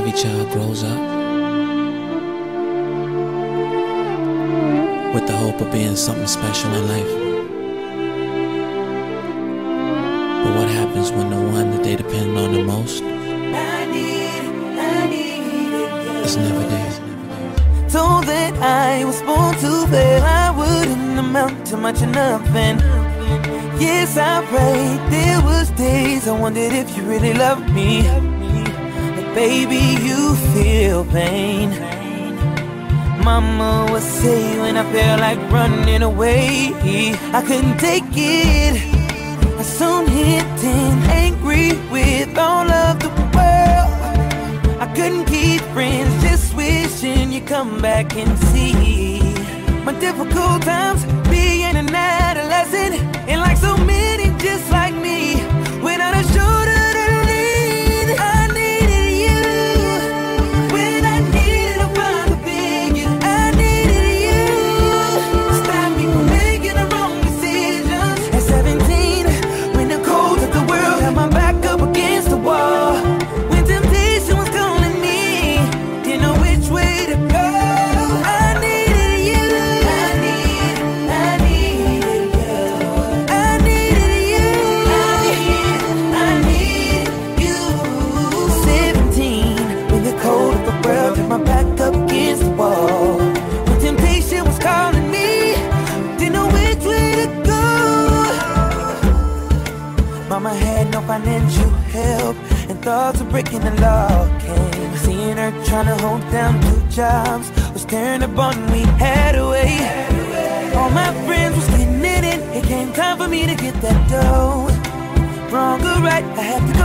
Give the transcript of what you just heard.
Every child grows up with the hope of being something special in life. But what happens when the one that they depend on the most is never there? Told that I was born to fail, I wouldn't amount to much of nothing. Yes, I prayed, there was days I wondered if you really loved me. But baby, you feel pain. Mama would say when I felt like running away, I couldn't take it. I soon hit 10, angry with all of the world. I couldn't keep friends, just wishing you'd come back and see my difficult times being an adolescent. And like so many just like me, without a shoulder to lean, I needed you. When I needed a father figure, I needed you. Stop me from making the wrong decisions. At 17, when the cold of the world had my back up against the wall, when temptation was calling me, didn't know which way to go. My back up against the wall, when temptation was calling me, didn't know which way to go. Mama had no financial help, and thoughts of breaking the law came. Seeing her trying to hold down 2 jobs was tearing the bond we had away. All my friends was getting in it, it came time for me to get that dough. Wrong or right, I had to